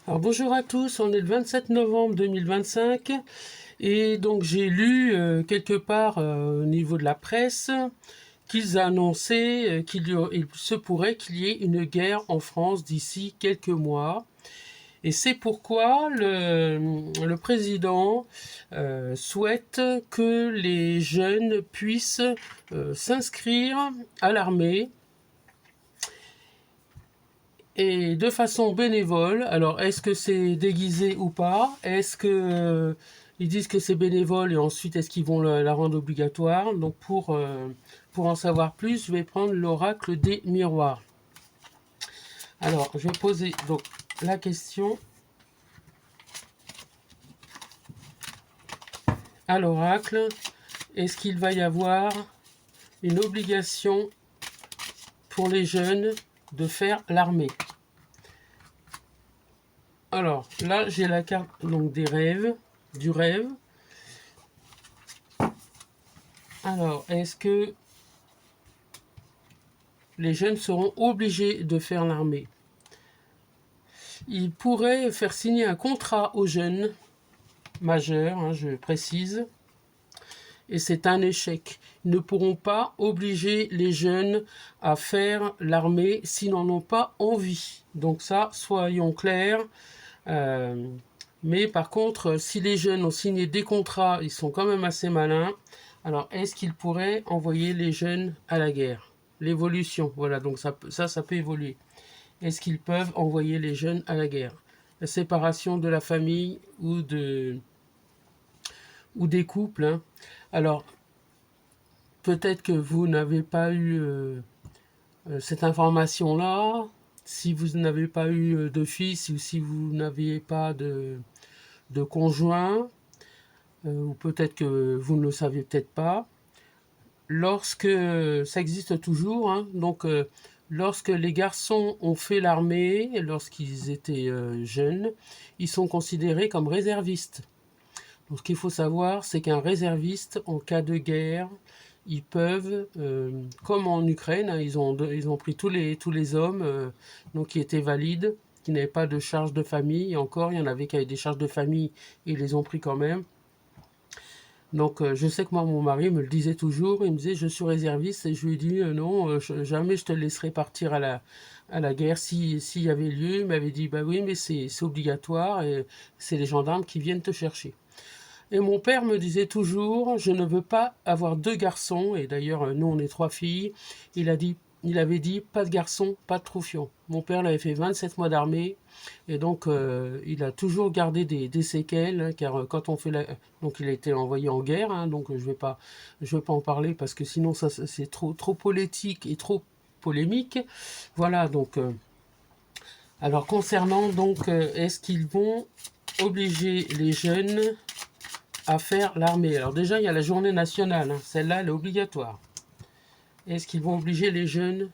Alors bonjour à tous, on est le 27 novembre 2025 et donc j'ai lu quelque part au niveau de la presse qu'ils annonçaient il se pourrait qu'il y ait une guerre en France d'ici quelques mois. Et c'est pourquoi le président souhaite que les jeunes puissent s'inscrire à l'armée et de façon bénévole. Alors, est-ce que c'est déguisé ou pas? Est-ce que ils disent que c'est bénévole et ensuite est-ce qu'ils vont la rendre obligatoire? Donc, pour en savoir plus, je vais prendre l'oracle des miroirs. Alors, je vais poser donc la question à l'oracle. Est-ce qu'il va y avoir une obligation pour les jeunes de faire l'armée? Alors, là, j'ai la carte donc des rêves, du rêve. Alors, est-ce que les jeunes seront obligés de faire l'armée? Ils pourraient faire signer un contrat aux jeunes majeurs, hein, je précise, et c'est un échec. Ils ne pourront pas obliger les jeunes à faire l'armée s'ils n'en ont pas envie. Donc ça, soyons clairs. Mais par contre, si les jeunes ont signé des contrats, ils sont quand même assez malins. Alors, est-ce qu'ils pourraient envoyer les jeunes à la guerre? L'évolution, voilà, donc ça peut évoluer. Est-ce qu'ils peuvent envoyer les jeunes à la guerre? La séparation de la famille ou des couples, hein. Alors, peut-être que vous n'avez pas eu cette information-là. Si vous n'avez pas eu de fils ou si vous n'aviez pas de conjoint, ou peut-être que vous ne le saviez peut-être pas, lorsque ça existe toujours, hein, donc lorsque les garçons ont fait l'armée, lorsqu'ils étaient jeunes, ils sont considérés comme réservistes. Donc ce qu'il faut savoir, c'est qu'un réserviste, en cas de guerre, ils peuvent, comme en Ukraine, hein, ils ont pris tous les hommes donc qui étaient valides, qui n'avaient pas de charge de famille, et encore, il y en avait qui avaient des charges de famille, et ils les ont pris quand même. Donc je sais que moi, mon mari me le disait toujours, il me disait je suis réserviste, et je lui ai dit non, jamais je te laisserai partir à la guerre s'il y avait lieu. Il m'avait dit bah oui, mais c'est obligatoire, et c'est les gendarmes qui viennent te chercher. Et mon père me disait toujours, je ne veux pas avoir deux garçons, et d'ailleurs, nous, on est trois filles. Il avait dit, pas de garçons, pas de troufions. Mon père l'avait fait 27 mois d'armée, et donc il a toujours gardé des séquelles, hein, car quand on fait donc il a été envoyé en guerre, hein, donc je vais pas en parler, parce que sinon, ça c'est trop politique et trop polémique. Voilà, donc... alors concernant, donc, est-ce qu'ils vont obliger les jeunes à faire l'armée? Alors déjà, il y a la journée nationale, hein. Celle-là, elle est obligatoire. Est-ce qu'ils vont obliger les jeunes?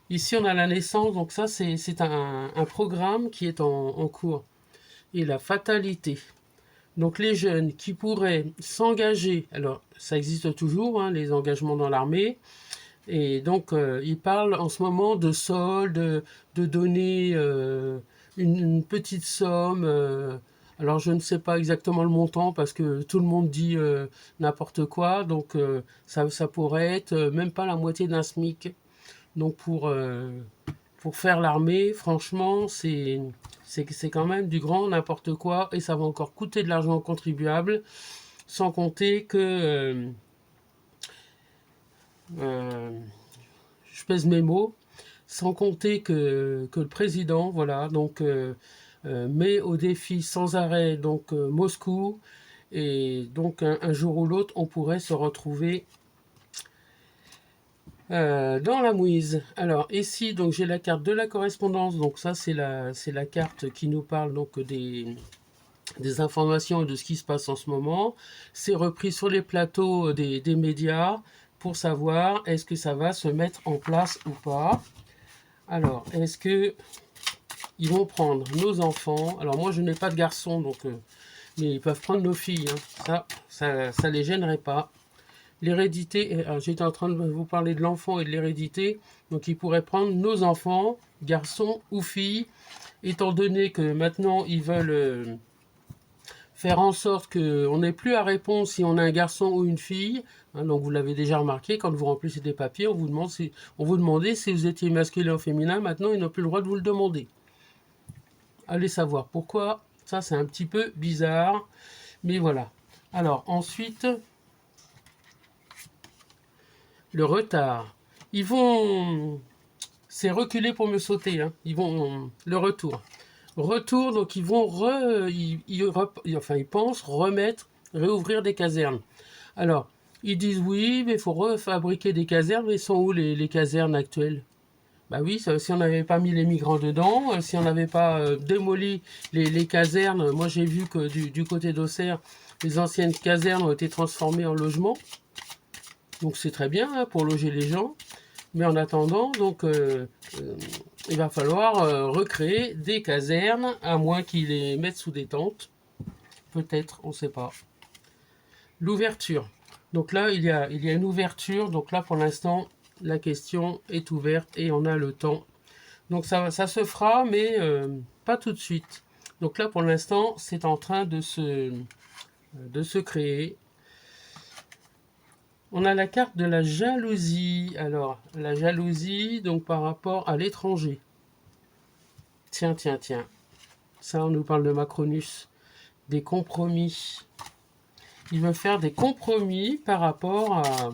Ici, on a la naissance, donc ça, c'est un programme qui est en cours. Et la fatalité. Donc les jeunes qui pourraient s'engager, alors ça existe toujours, hein, les engagements dans l'armée, et donc ils parlent en ce moment de solde, de donner une petite somme. Alors je ne sais pas exactement le montant parce que tout le monde dit n'importe quoi, donc ça pourrait être même pas la moitié d'un SMIC. Donc pour faire l'armée, franchement, c'est quand même du grand n'importe quoi, et ça va encore coûter de l'argent aux contribuables, sans compter que je pèse mes mots, sans compter que le président, voilà, donc met au défi sans arrêt donc Moscou, et donc un jour ou l'autre, on pourrait se retrouver dans la mouise. Alors ici, donc j'ai la carte de la correspondance, donc ça c'est la carte qui nous parle donc des informations et de ce qui se passe en ce moment. C'est repris sur les plateaux des médias pour savoir est-ce que ça va se mettre en place ou pas. Alors, est-ce que ils vont prendre nos enfants? Alors moi, je n'ai pas de garçon, donc mais ils peuvent prendre nos filles, hein. Ça les gênerait pas. L'hérédité, j'étais en train de vous parler de l'enfant et de l'hérédité, donc ils pourraient prendre nos enfants, garçons ou filles, étant donné que maintenant ils veulent faire en sorte qu'on n'ait plus à répondre si on a un garçon ou une fille. Hein, donc vous l'avez déjà remarqué, quand vous remplissez des papiers, on vous demandait si vous étiez masculin ou féminin. Maintenant, ils n'ont plus le droit de vous le demander. Allez savoir pourquoi. Ça, c'est un petit peu bizarre. Mais voilà. Alors, ensuite, le retard. Ils vont... C'est reculer pour me sauter. Hein. Ils vont... Le retour. Retour, donc ils vont... ils pensent remettre, réouvrir des casernes. Alors, ils disent oui, mais il faut refabriquer des casernes. Mais sont où les casernes actuelles? Bah oui, si on n'avait pas mis les migrants dedans, si on n'avait pas démoli les casernes, moi j'ai vu que du côté d'Auxerre, les anciennes casernes ont été transformées en logements. Donc c'est très bien hein, pour loger les gens. Mais en attendant, donc il va falloir recréer des casernes, à moins qu'ils les mettent sous des tentes. Peut-être, on ne sait pas. L'ouverture. Donc là, il y a une ouverture. Donc là, pour l'instant, la question est ouverte et on a le temps. Donc ça se fera, mais pas tout de suite. Donc là, pour l'instant, c'est en train de se créer. On a la carte de la jalousie. Alors, la jalousie, donc par rapport à l'étranger. Tiens. Ça, on nous parle de Macronus. Des compromis. Il veut faire des compromis par rapport à...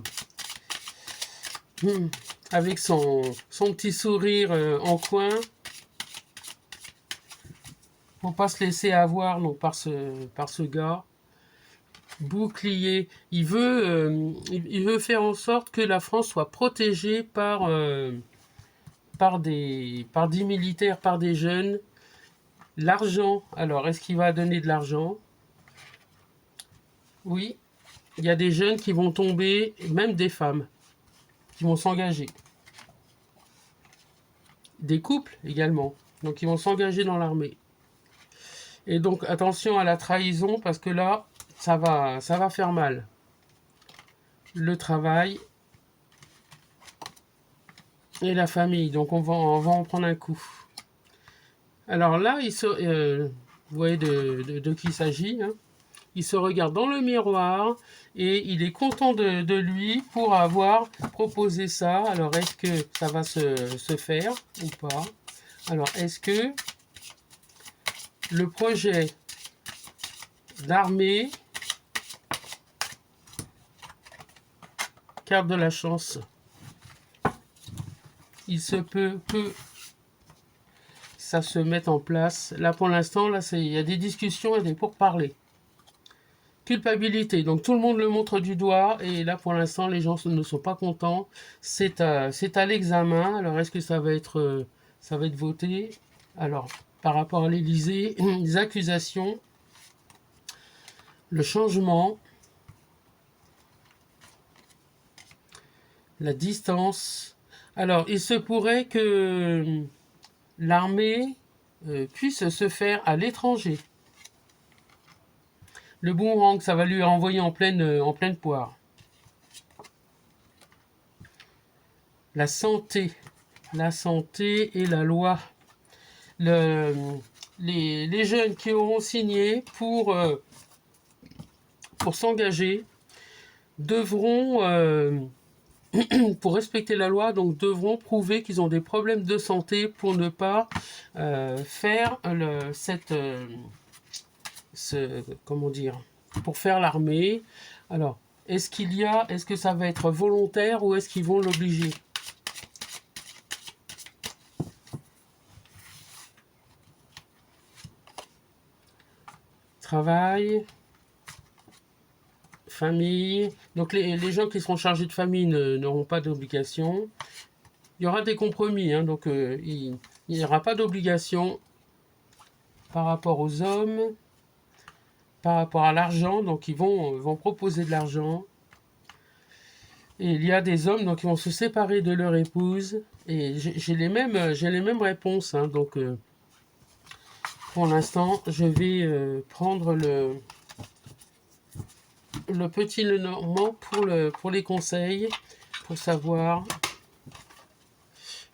avec son petit sourire en coin. Pour pas se laisser avoir donc, par ce gars. Bouclier. Il veut faire en sorte que la France soit protégée par des militaires, par des jeunes. L'argent. Alors, est-ce qu'il va donner de l'argent? Oui. Il y a des jeunes qui vont tomber, même des femmes, qui vont s'engager. Des couples également. Donc, ils vont s'engager dans l'armée. Et donc, attention à la trahison, parce que là, ça va faire mal. Le travail et la famille. Donc, on va en prendre un coup. Alors là, vous voyez de qui il s'agit. Hein. Il se regarde dans le miroir et il est content de lui pour avoir proposé ça. Alors, est-ce que ça va se faire ou pas? Alors, est-ce que le projet d'armée, carte de la chance, il se peut que ça se mette en place. Là, pour l'instant, là, il y a des discussions et des pourparlers. Culpabilité. Donc, tout le monde le montre du doigt. Et là, pour l'instant, les gens ne sont pas contents. C'est à l'examen. Alors, est-ce que ça va être voté? Alors, par rapport à l'Élysée, les accusations, le changement, la distance. Alors, il se pourrait que l'armée puisse se faire à l'étranger. Le boomerang, ça va lui renvoyer en pleine poire. La santé et la loi. Les jeunes qui auront signé pour s'engager devront, pour respecter la loi, donc devront prouver qu'ils ont des problèmes de santé pour ne pas faire comment dire, pour faire l'armée. Alors, est-ce que ça va être volontaire ou est-ce qu'ils vont l'obliger? Travail, famille. Donc les gens qui seront chargés de famille n'auront pas d'obligation. Il y aura des compromis, hein, donc il n'y aura pas d'obligation par rapport aux hommes, par rapport à l'argent. Donc ils vont proposer de l'argent. Et il y a des hommes donc, qui vont se séparer de leur épouse. Et j'ai les mêmes réponses. Hein, donc pour l'instant, je vais prendre le petit Lenormand pour les conseils, pour savoir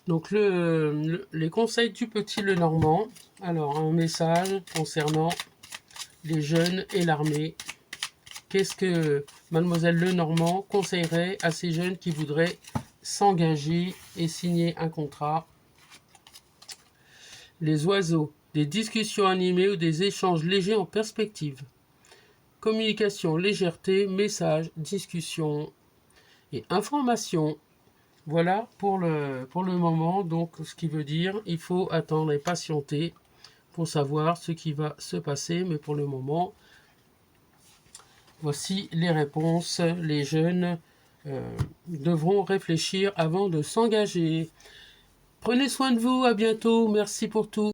Donc les conseils du petit Lenormand. Alors un message concernant les jeunes et l'armée. Qu'est-ce que Mademoiselle Lenormand conseillerait à ces jeunes qui voudraient s'engager et signer un contrat? Les oiseaux, des discussions animées ou des échanges légers en perspective. Communication, légèreté, message, discussion et information. Voilà pour le moment, donc ce qui veut dire il faut attendre et patienter pour savoir ce qui va se passer, mais pour le moment, voici les réponses. Les jeunes devront réfléchir avant de s'engager. Prenez soin de vous, à bientôt, merci pour tout.